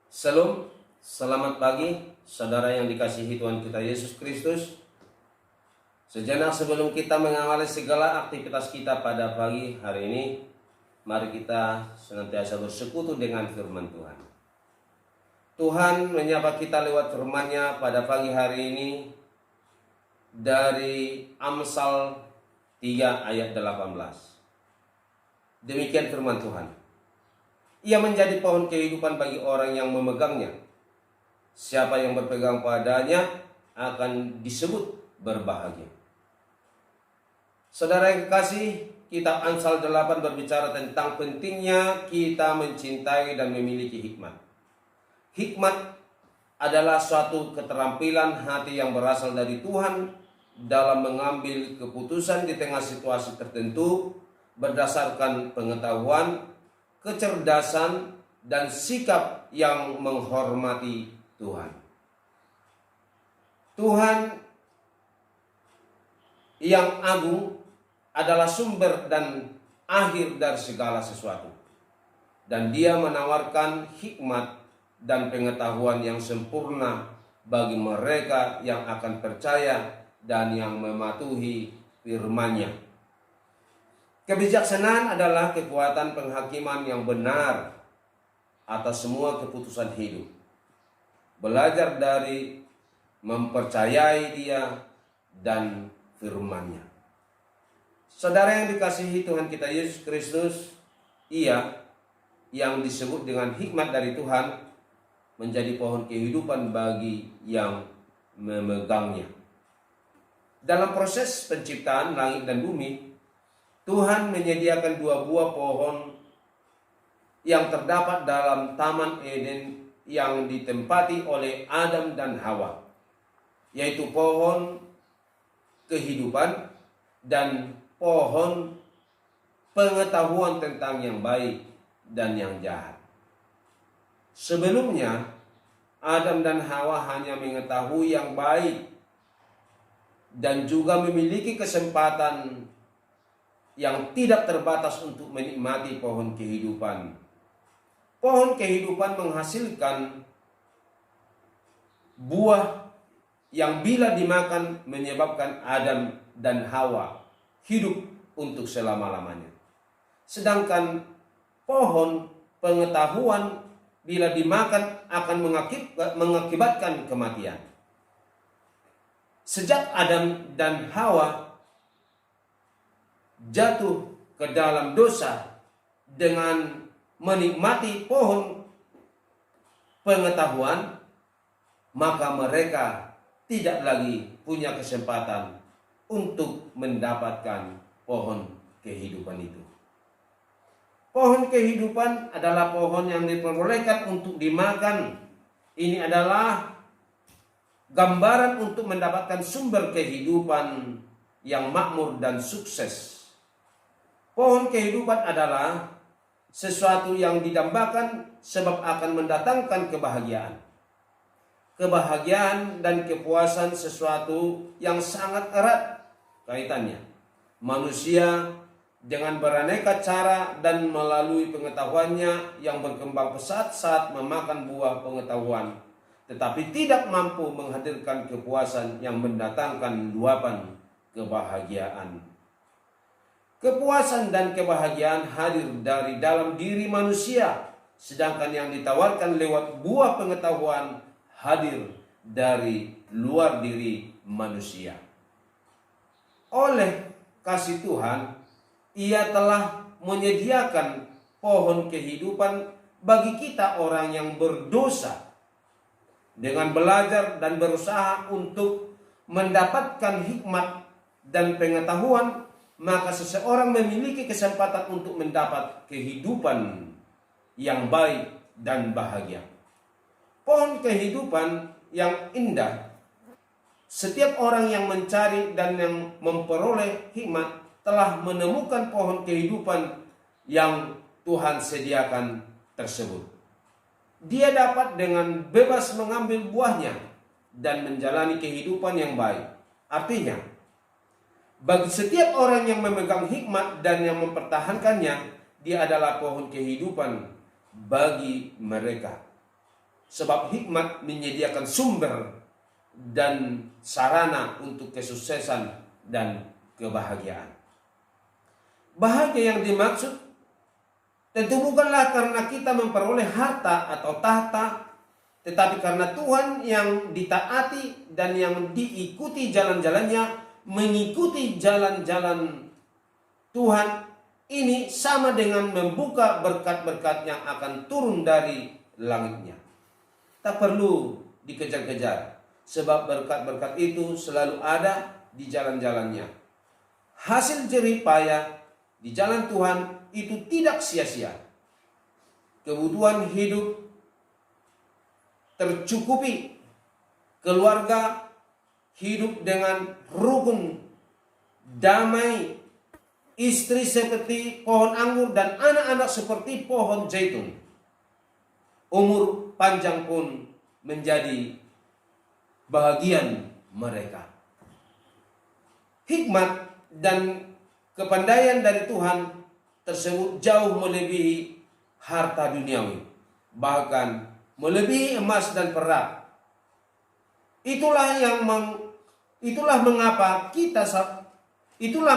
Shalom, selamat pagi saudara yang dikasihi Tuhan kita Yesus Kristus. Sejenak sebelum kita mengawali segala aktivitas kita pada pagi hari ini, mari kita senantiasa bersekutu dengan firman Tuhan. Tuhan menyapa kita lewat firman-Nya pada pagi hari ini dari Amsal 3 ayat 18. Demikian firman Tuhan. Ia menjadi pohon kehidupan bagi orang yang memegangnya. Siapa yang berpegang padanya akan disebut berbahagia. Saudara yang kekasih, kitab Amsal 8 berbicara tentang pentingnya kita mencintai dan memiliki hikmat. Hikmat adalah suatu keterampilan hati yang berasal dari Tuhan dalam mengambil keputusan di tengah situasi tertentu berdasarkan pengetahuan, kecerdasan, dan sikap yang menghormati Tuhan. Tuhan yang agung adalah sumber dan akhir dari segala sesuatu. Dan Dia menawarkan hikmat dan pengetahuan yang sempurna bagi mereka yang akan percaya dan yang mematuhi firman-Nya. Kebijaksanaan adalah kekuatan penghakiman yang benar atas semua keputusan hidup. Belajar dari mempercayai Dia dan firman-Nya. Saudara yang dikasihi Tuhan kita Yesus Kristus, Ia yang disebut dengan hikmat dari Tuhan menjadi pohon kehidupan bagi yang memegangnya. Dalam proses penciptaan langit dan bumi, Tuhan menyediakan dua buah pohon yang terdapat dalam Taman Eden yang ditempati oleh Adam dan Hawa, yaitu pohon kehidupan dan pohon pengetahuan tentang yang baik dan yang jahat. Sebelumnya, Adam dan Hawa hanya mengetahui yang baik dan juga memiliki kesempatan yang tidak terbatas untuk menikmati pohon kehidupan. Pohon kehidupan menghasilkan buah yang bila dimakan menyebabkan Adam dan Hawa hidup untuk selama-lamanya. Sedangkan pohon pengetahuan bila dimakan akan mengakibatkan kematian. Sejak Adam dan Hawa jatuh ke dalam dosa dengan menikmati pohon pengetahuan, maka mereka tidak lagi punya kesempatan untuk mendapatkan pohon kehidupan itu. Pohon kehidupan adalah pohon yang diperbolehkan untuk dimakan. Ini adalah gambaran untuk mendapatkan sumber kehidupan yang makmur dan sukses. Pohon kehidupan adalah sesuatu yang didambakan sebab akan mendatangkan kebahagiaan. Kebahagiaan dan kepuasan sesuatu yang sangat erat kaitannya. Manusia dengan beraneka cara dan melalui pengetahuannya yang berkembang pesat saat memakan buah pengetahuan, tetapi tidak mampu menghadirkan kepuasan yang mendatangkan luapan kebahagiaan. Kepuasan dan kebahagiaan hadir dari dalam diri manusia, sedangkan yang ditawarkan lewat buah pengetahuan hadir dari luar diri manusia. Oleh kasih Tuhan, Ia telah menyediakan pohon kehidupan bagi kita orang yang berdosa. Dengan belajar dan berusaha untuk mendapatkan hikmat dan pengetahuan, maka seseorang memiliki kesempatan untuk mendapat kehidupan yang baik dan bahagia. Pohon kehidupan yang indah. Setiap orang yang mencari dan yang memperoleh hikmat telah menemukan pohon kehidupan yang Tuhan sediakan tersebut. Dia dapat dengan bebas mengambil buahnya dan menjalani kehidupan yang baik. Artinya, bagi setiap orang yang memegang hikmat dan yang mempertahankannya, dia adalah pohon kehidupan bagi mereka. Sebab hikmat menyediakan sumber dan sarana untuk kesuksesan dan kebahagiaan. Bahagia yang dimaksud tentu bukanlah karena kita memperoleh harta atau tahta, tetapi karena Tuhan yang ditaati dan yang diikuti jalan-jalannya, mengikuti jalan-jalan Tuhan ini sama dengan membuka berkat-berkat yang akan turun dari langitnya. Tak perlu dikejar-kejar, sebab berkat-berkat itu selalu ada di jalan-jalannya. Hasil jerih payah di jalan Tuhan itu tidak sia-sia. Kebutuhan hidup tercukupi, keluarga hidup dengan rukun, damai, istri seperti pohon anggur dan anak-anak seperti pohon zaitun. Umur panjang pun menjadi bahagian mereka. Hikmat dan kepandaian dari Tuhan tersebut jauh melebihi harta duniawi, bahkan melebihi emas dan perak. Itulah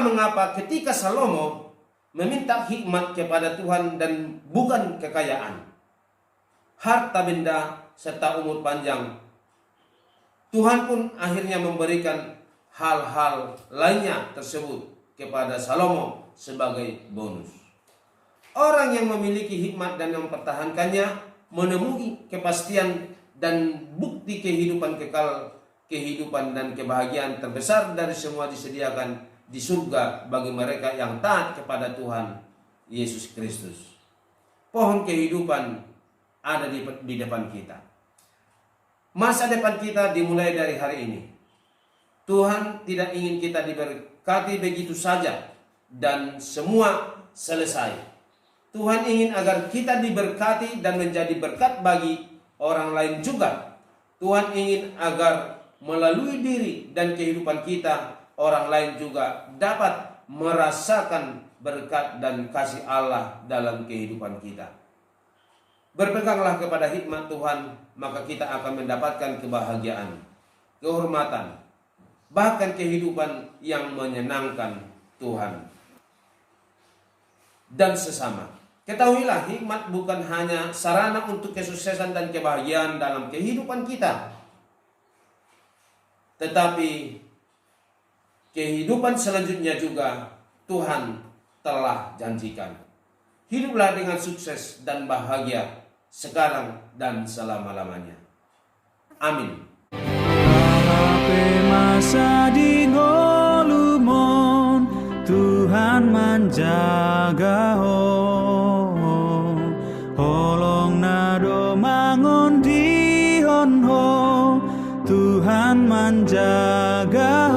mengapa ketika Salomo meminta hikmat kepada Tuhan dan bukan kekayaan, harta benda serta umur panjang, Tuhan pun akhirnya memberikan hal-hal lainnya tersebut kepada Salomo sebagai bonus. Orang yang memiliki hikmat dan mempertahankannya menemui kepastian dan bukti kehidupan kekal, kehidupan dan kebahagiaan terbesar dari semua disediakan di surga bagi mereka yang taat kepada Tuhan Yesus Kristus. Pohon kehidupan ada di depan kita. Masa depan kita dimulai dari hari ini. Tuhan tidak ingin kita diberkati begitu saja dan semua selesai. Tuhan ingin agar kita diberkati dan menjadi berkat bagi orang lain juga. Tuhan ingin agar melalui diri dan kehidupan kita, orang lain juga dapat merasakan berkat dan kasih Allah dalam kehidupan kita. Berpeganglah kepada hikmat Tuhan, maka kita akan mendapatkan kebahagiaan, kehormatan, bahkan kehidupan yang menyenangkan Tuhan dan sesama. Ketahuilah, hikmat bukan hanya sarana untuk kesuksesan dan kebahagiaan dalam kehidupan kita, tetapi kehidupan selanjutnya juga Tuhan telah janjikan. Hiduplah dengan sukses dan bahagia sekarang dan selama-lamanya. Amin. Masa di ngolumon Tuhan menjaga holong nado mangon di honho Tuhan menjaga